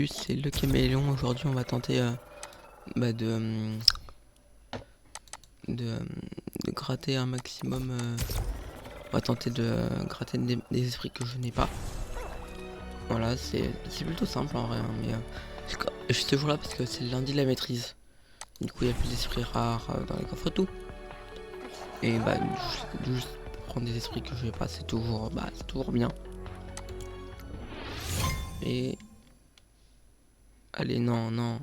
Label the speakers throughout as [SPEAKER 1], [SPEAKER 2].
[SPEAKER 1] c'est le caméléon. Aujourd'hui on va tenter bah, de gratter un maximum. On va tenter de gratter des esprits que je n'ai pas. Voilà, c'est plutôt simple en vrai, hein, mais je suis toujours là parce que c'est le lundi de la maîtrise. Du coup il y a plus d'esprits rares dans les coffres tout. Et bah juste prendre des esprits que je n'ai pas, c'est toujours bien. Et allez, non.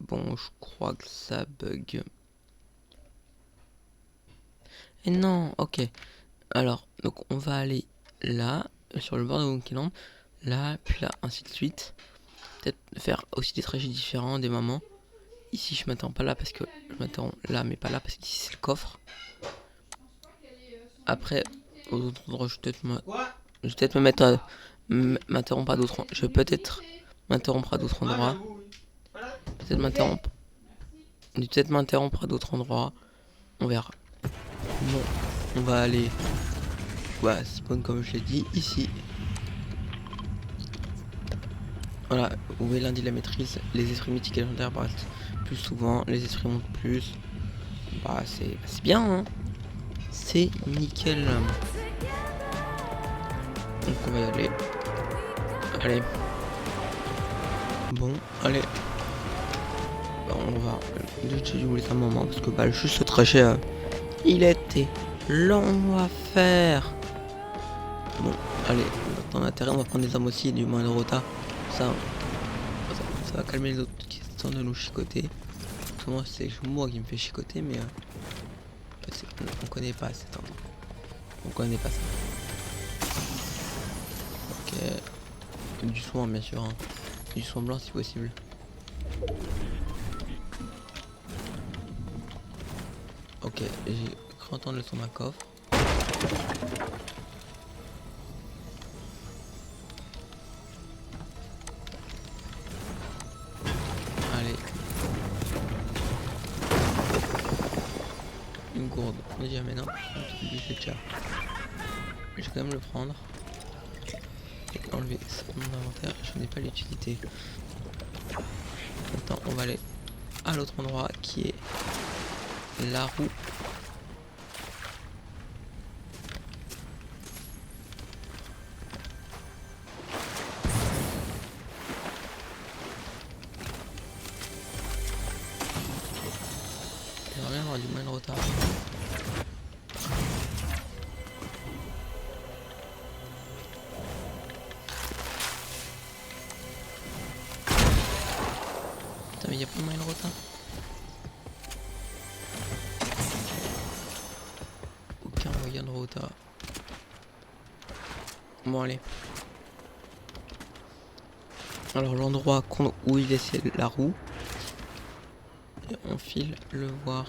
[SPEAKER 1] Bon, je crois que ça bug. Et non, ok. Alors, donc on va aller là, sur le bord de Monkeyland, là, puis là, ainsi de suite. Peut-être faire aussi des trajets différents, des moments. Ici, je m'attends pas là parce que je m'attends là, mais pas là parce qu'ici c'est le coffre. Après, aux autres endroits, je vais peut-être me mettre m'interrompre à d'autres. Je vais peut-être m'interrompre à d'autres endroits. Peut-être m'interrompre à d'autres endroits. On verra. Bon, on va aller. Voilà, spawn comme je l'ai dit, ici. Voilà, où est lundi la maîtrise, les esprits mythiques et légendaires apparaissent plus souvent, les esprits montent plus. Bah c'est bien, hein. C'est nickel. Donc on va y aller. Allez. Bon, allez. Bah, on va juste jouer un moment parce que bah juste le trajet il était long à faire. Bon, allez, dans l'intérêt on va prendre des armes aussi et du moins de rota. Ça va calmer les autres qui sont de nous chicoter. Souvent c'est moi qui me fait chicoter mais on connaît pas cet endroit. On connaît pas ça. Ok. Du soin bien sûr, hein. Du soin blanc si possible. Ok, j'ai cru entendre le son d'un coffre. Allez. Une gourde. On dit jamais non. Je vais quand même le prendre. Et enlever ça de mon inventaire. Je n'ai pas l'utilité. Maintenant on va aller à l'autre endroit qui est la roue. J'aimerais bien avoir du moins de retard. Putain mais y'a pas de moyen de retard. Aucun moyen de retard. Bon allez. Alors l'endroit où il laissait la roue. Et on file le voir.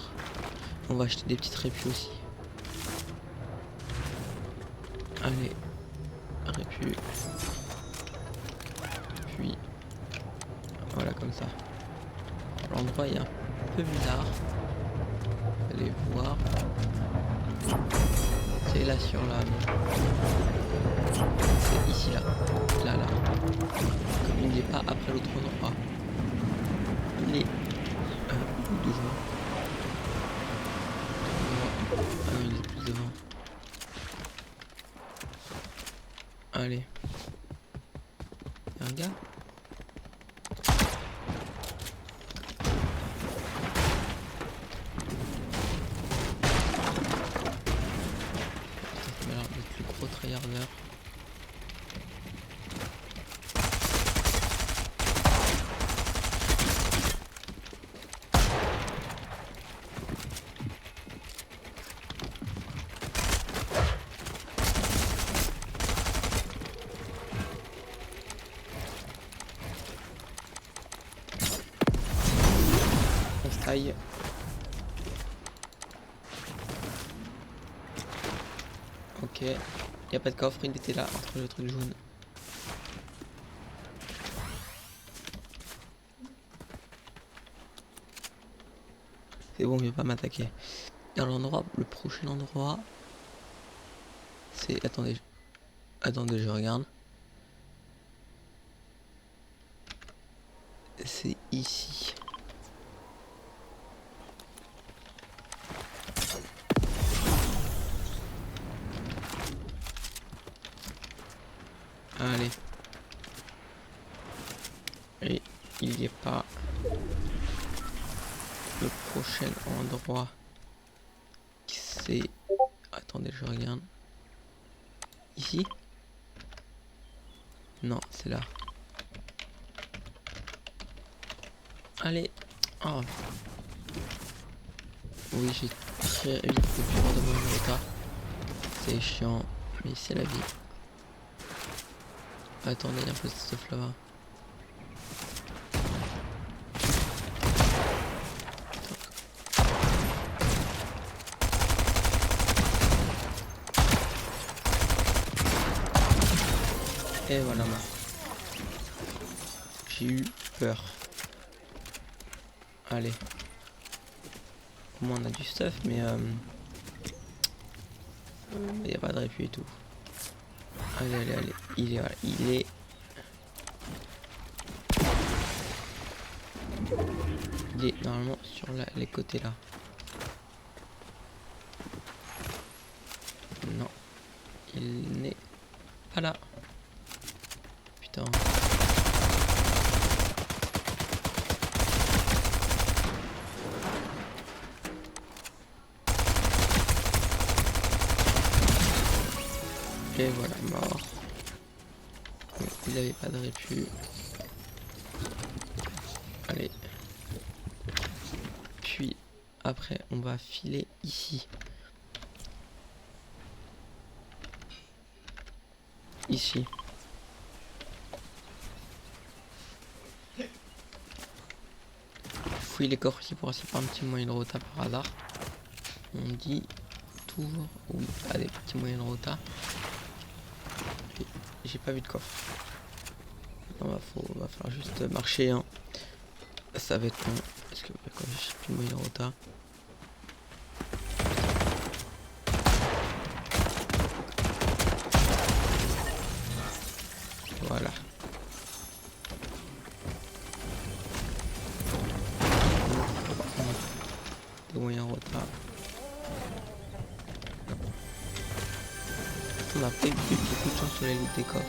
[SPEAKER 1] On va acheter des petites répus aussi. Allez. Répus. Puis. Voilà comme ça. L'endroit est un peu bizarre. Vous allez voir. C'est là sur la. C'est ici là. Là. Comme il n'est pas après l'autre endroit. Il est où devant. Ah oui, il est plus devant. Allez. Y'a un gars. Ça m'a l'air d'être le gros tryharder. Aïe. Ok. Y a pas de coffre, il était là entre le truc jaune. C'est bon, il va pas m'attaquer. Dans l'endroit, le prochain endroit, c'est. Attendez, je regarde. c'est ici. Allez. Et il n'y est pas. Le prochain endroit, c'est... Attendez, je regarde. Ici? Non, c'est là. Allez. Oh. Oui, j'ai très vite fait le tour de mon retard. C'est chiant, mais c'est la vie. Attendez, il y a un peu de stuff là-bas. Et voilà, moi. J'ai eu peur. Allez. Au moins on a du stuff, mais il n'y a pas de répuit et tout. Allez, allez, allez. Il est, voilà, il est normalement sur les côtés là. Non. Il n'est pas là. Putain. Et voilà, mort. Bon, il n'avait pas de répu. Allez. Puis après on va filer ici. Ici. Fouiller les coffres ici pour essayer par un petit moyen de rota par hasard. On dit toujours oui à des petits moyens de rota. J'ai pas vu de coffre. Non, va falloir juste marcher, hein. Ça va être long. Parce que quand j'ai plus de moyen de rota. Voilà. Des moyens de rota. On n'a pas eu beaucoup de chance sur les loots des coffres.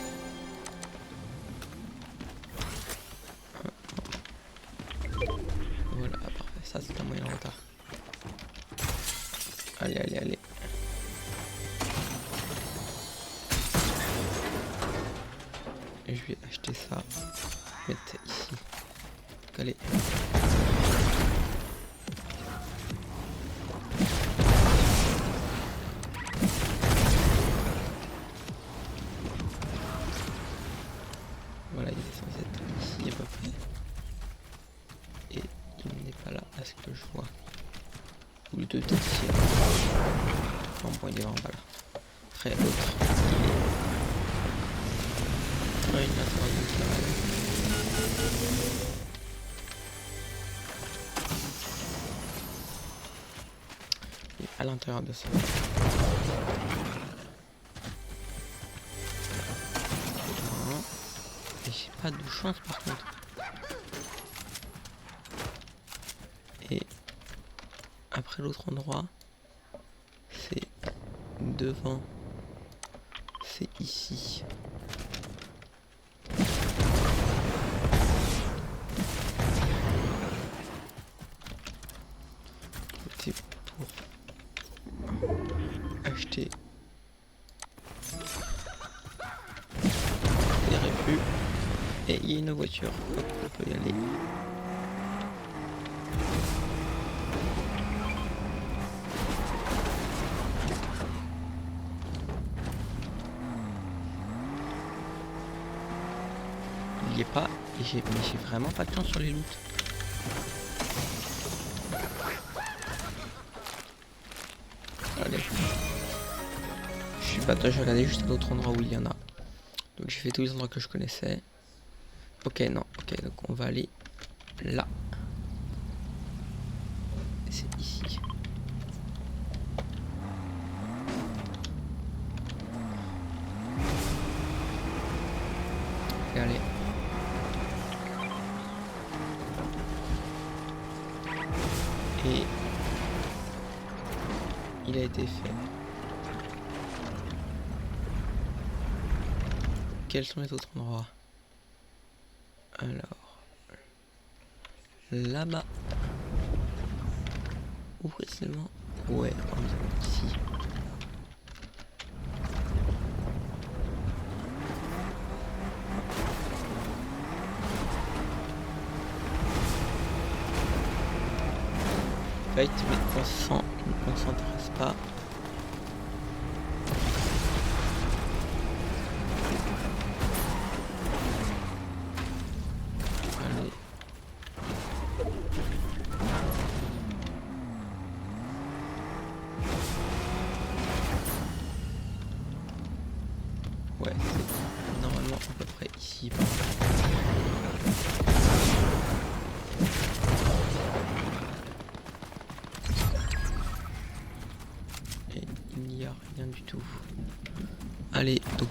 [SPEAKER 1] Voilà, parfait. Ça c'est un moyen de retard. Allez, allez, allez. Et je vais acheter ça. Mettre ici. Allez. Voilà, il est censé être ici à peu près. Et il n'est pas là à ce que je vois. Ou le peut-être ici. Non, bon, il est vraiment pas là. Après, l'autre, il est... Ouais, il a 3 minutes là. Il est à l'intérieur de ça. Et j'ai pas de chance par contre. Et après l'autre endroit, c'est devant. C'est ici. C'est pour acheter des répues. Et il y a une voiture. Hop, on peut y aller. Il y est pas. Et j'ai vraiment pas de chance sur les loots. Allez. Je suis pas toi, j'ai regardé juste à l'autre endroit où il y en a. Donc j'ai fait tous les endroits que je connaissais. Ok, non. Ok, donc on va aller là. C'est ici. Et allez. Et il a été fait. Quels sont les autres endroits? Alors, là-bas. Où précisément? Ouais, ici. Fight, mais on s'intéresse pas. Allez. Ouais, c'est normalement à peu près ici. Et il n'y a rien du tout. Allez, donc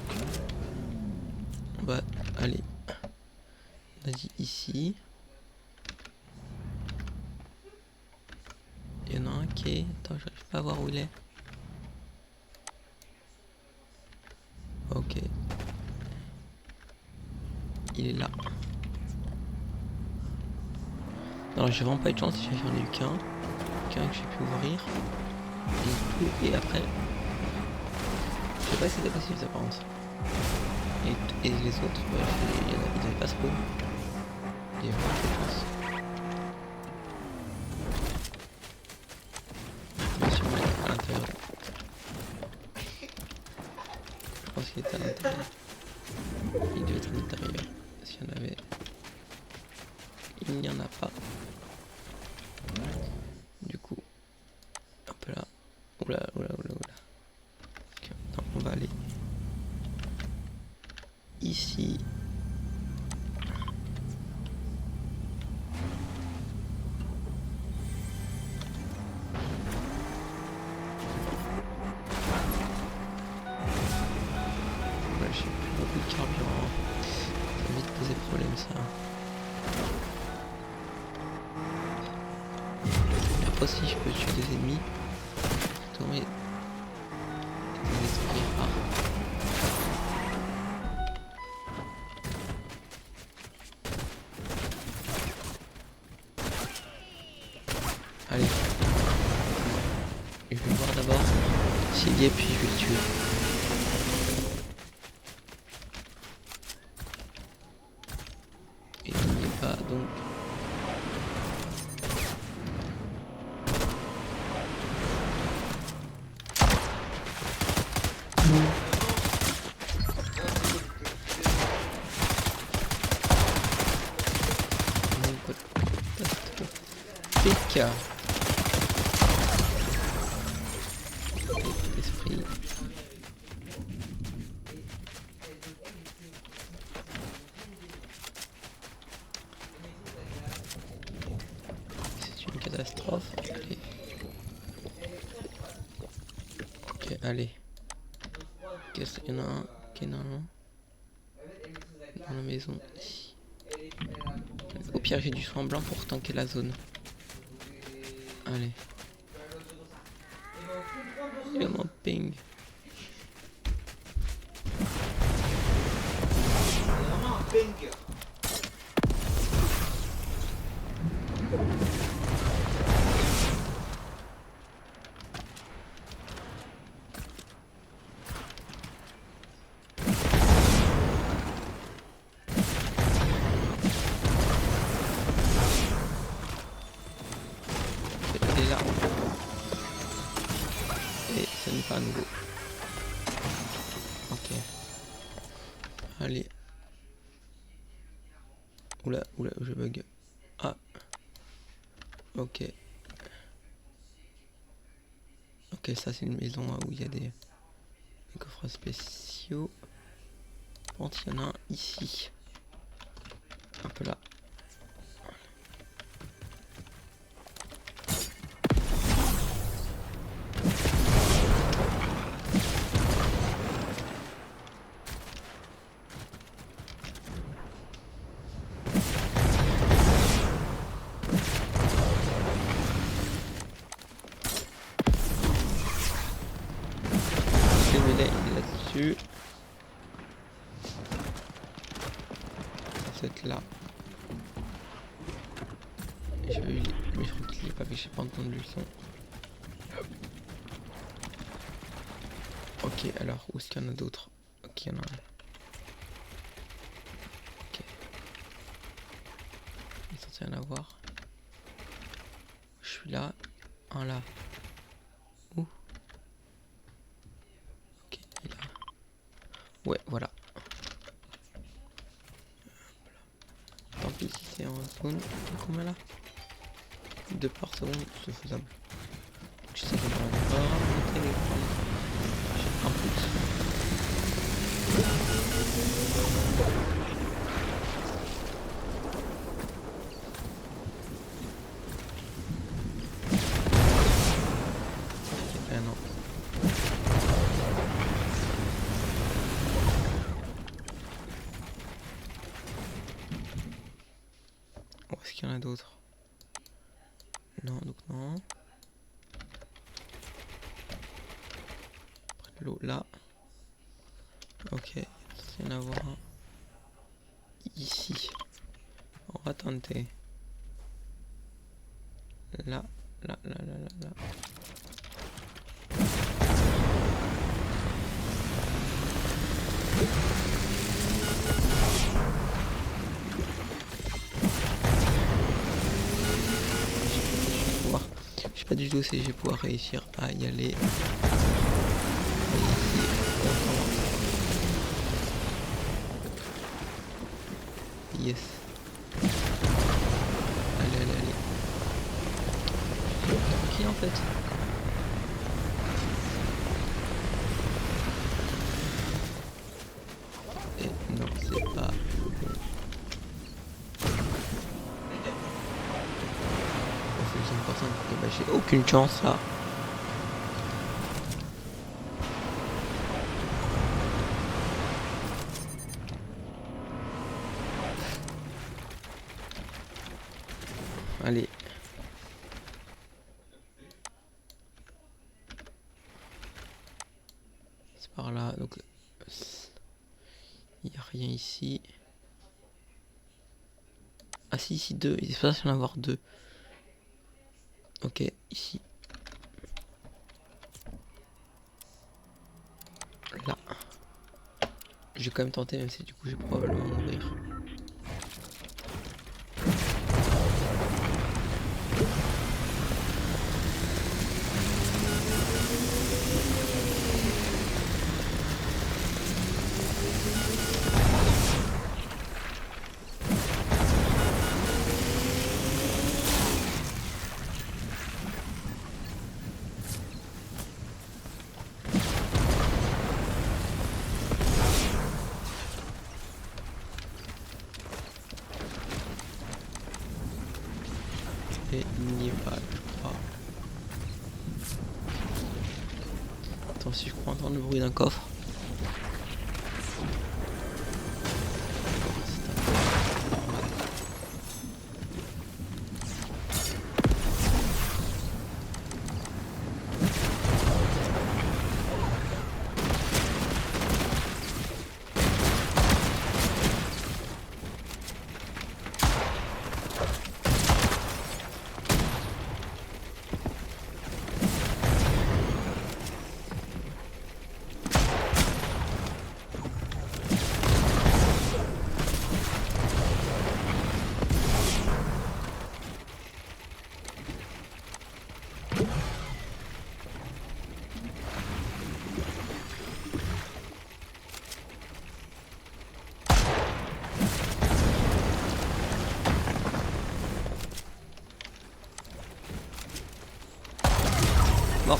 [SPEAKER 1] on va aller. On a dit ici. Il y en a un qui est. Attends, j'arrive pas à voir où il est. Ok. Il est là. Alors j'ai vraiment pas eu de chance, j'en ai eu qu'un que j'ai pu ouvrir. Et après. Je sais pas si c'était possible ça par contre. Et les autres, ils avaient pas spawn. Il y avait vraiment pas de chance. Je me suis mis à l'intérieur. Je pense qu'il était à l'intérieur. Il devait être à l'intérieur. S'il y en avait. Il n'y en a pas. Du coup. Hop là. Oula. Ok, non, on va aller ici. J'ai plus beaucoup de carburant. Ça va vite poser problème ça. Et après aussi je peux tuer des ennemis. Tomber des esprits rares. Allez. Je vais voir d'abord s'il y est puis je vais le tuer. Et il n'y est pas donc. PK. Esprit. C'est une catastrophe. Allez. Ok, allez. Qu'est-ce qu'il y en a un qui est dans la maison ici. Au pire j'ai du soin blanc pour tanker la zone. Allez. Il y a mon ping. Il est là. Et ce n'est pas à nouveau. Ok. Allez. Oula, je bug. Ah. Ok. Ok, ça c'est une maison où il y a des coffres spéciaux. Par contre, il y en a un ici. Un peu là. peut-être là. J'avais eu les... Mais je crois qu'il est pas fait, j'ai pas entendu le son. Ok, alors où est-ce qu'il y en a d'autres? Ok, il y en a un. Ok. Il est censé y en avoir. Je suis là. Un là. Où? Ok, il est là. Ouais, voilà. Tant pis si c'est en zone. Combien là? 2 par seconde, c'est faisable. Je sais comment on va monter les points. J'ai un put. Ah non. Où est-ce qu'il y en a d'autres? Non, donc non. L'eau là. Ok, il y en a avoir un ici. On va tenter. Là, là, là, là, là, là. Je sais pas du tout si je vais pouvoir réussir à y aller. Yes. Allez, allez, allez. Tranquille en fait. Et non, c'est pas... On fait 100%. Et bah j'ai aucune chance là. Allez. C'est par là, donc... Il n'y a rien ici. Ah si, ici 2. Il est pas censé en avoir 2. Ok, ici. Là. Je vais quand même tenter, même si du coup je vais probablement mourir. Et il n'y est pas, je crois. Attends, si je crois entendre le bruit d'un coffre. Mort.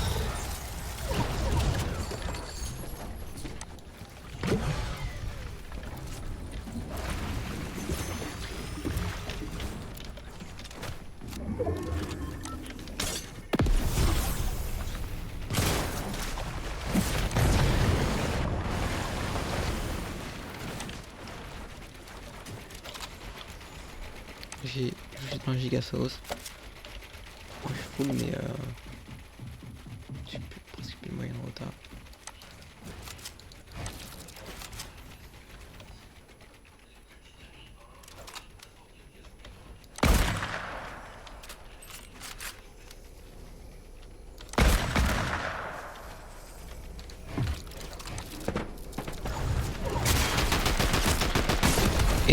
[SPEAKER 1] J'ai juste un giga sauce. Je suis full, mais j'ai presque plus le moyen de retard.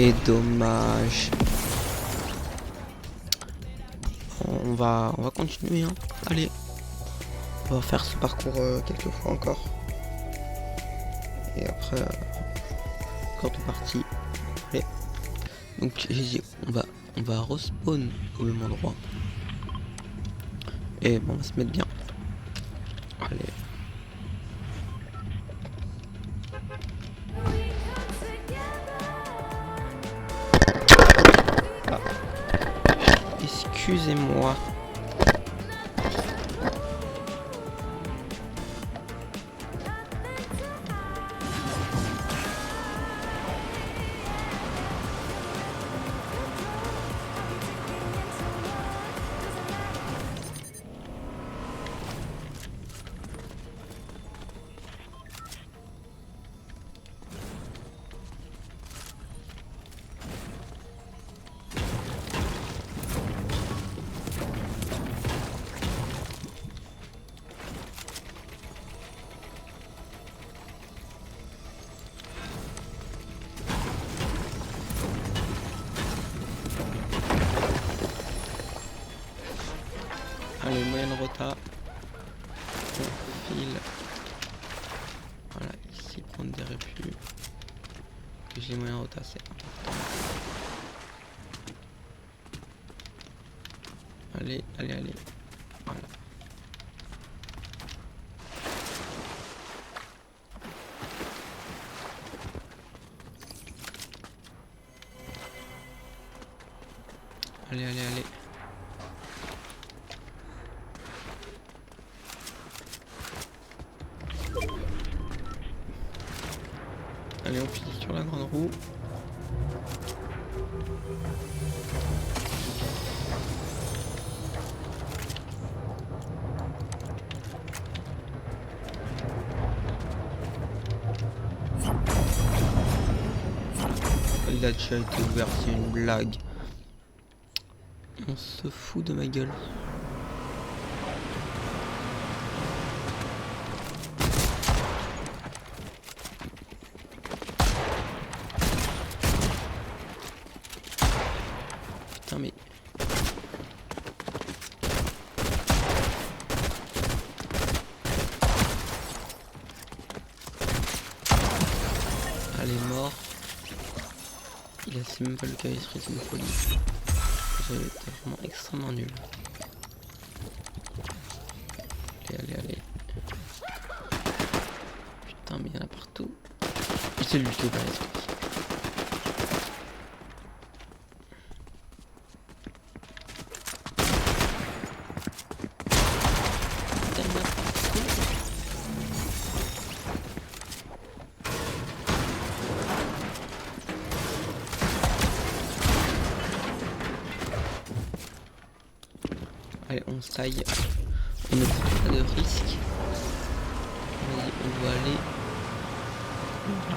[SPEAKER 1] Et dommage. On va continuer, hein. Allez. On va faire ce parcours quelques fois encore. Et après, encore tout parti. Allez. Donc j'ai dit, on va respawn au même endroit. Et bon, on va se mettre bien. Allez. Ah. Excusez-moi. Allez, moyenne rota. On file. Voilà, ici prendre des refus. Que j'ai moyen rota, c'est important. Allez, allez, allez. Voilà. Allez, allez, allez. Allez, on finit sur la grande roue. Il a déjà été ouvert, c'est une blague. On se fout de ma gueule. Putain mais... Allez, mort. Il a même pas le cas, il serait une folie. J'ai été vraiment extrêmement nul. Allez, allez, allez. Putain, mais il y en a partout. Et c'est lui qui est pas l'esprit. Allez, on se taille. On ne prend pas de risque. Vas-y, on doit aller. Voilà.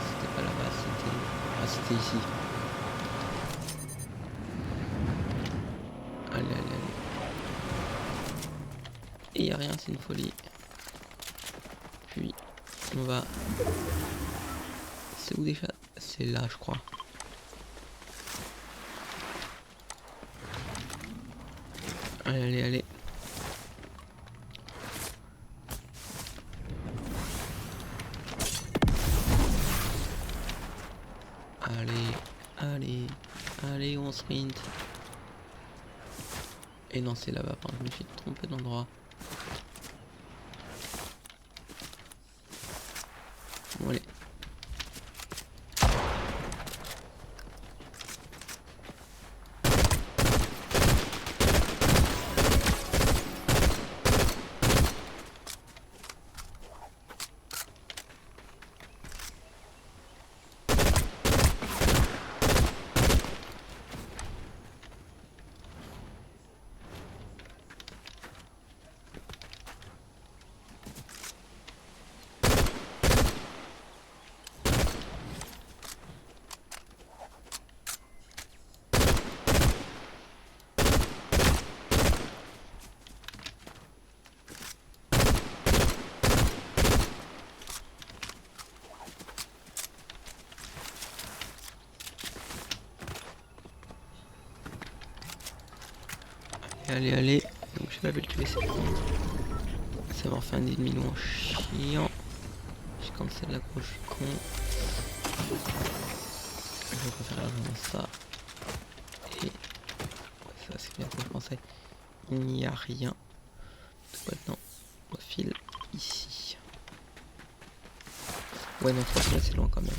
[SPEAKER 1] C'était pas là-bas, c'était... Ah, c'était ici. Allez, allez, allez. Et y a rien, c'est une folie. Puis, on va... C'est où déjà? C'est là, je crois. Allez, allez, allez. Allez, allez, allez, on sprint. Et non, c'est là-bas, pardon, je me suis trompé d'endroit. Bon, allez. Allez, allez. Donc je l'avais tué, c'est bon. Ça m'a fait un ennemi en chiant. Je cancel la gauche, je suis con. Je préfère vraiment ça. Et ça c'est bien comme je pensais. Il n'y a rien. Donc maintenant, on file ici. Ouais non, faut là c'est loin quand même.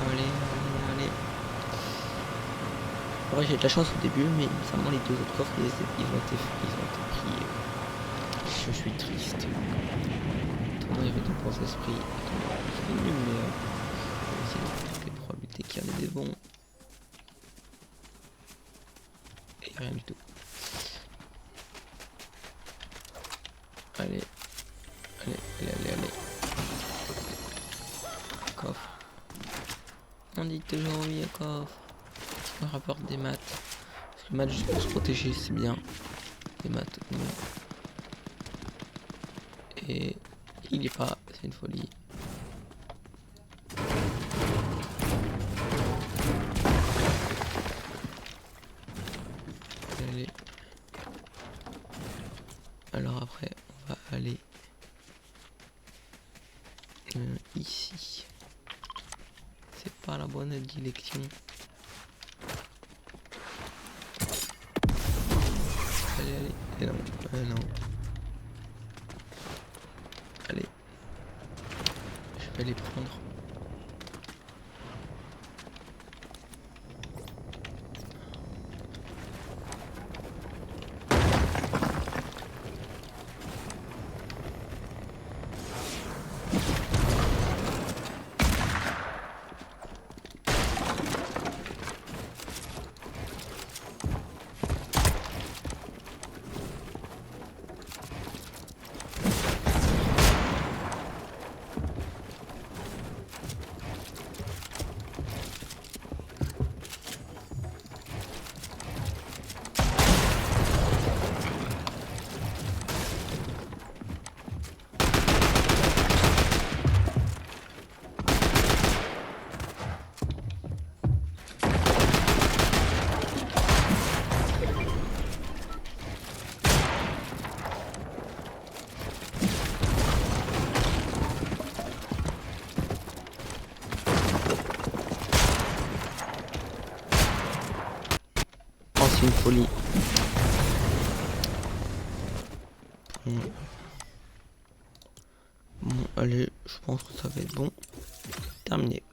[SPEAKER 1] Allez, allez, allez. En vrai j'ai de la chance au début, mais seulement les deux autres coffres ils ont été pris. Je suis triste. Toi il y avait ton pense-esprit. C'est nul mais c'est les probabilités qu'il y en ait des bons. Et rien du tout. Allez. Allez, allez, allez, allez. Coffre. On dit toujours oui à coffre. On rapporte des maths. Parce que les maths juste pour se protéger c'est bien. Des maths non. Et il est pas, c'est une folie. Allez. Alors après on va aller ici. C'est pas la bonne direction. Allez, allez. Et non, non. Allez. Je vais les prendre. C'est une folie. Bon, allez, je pense que ça va être bon. Terminé.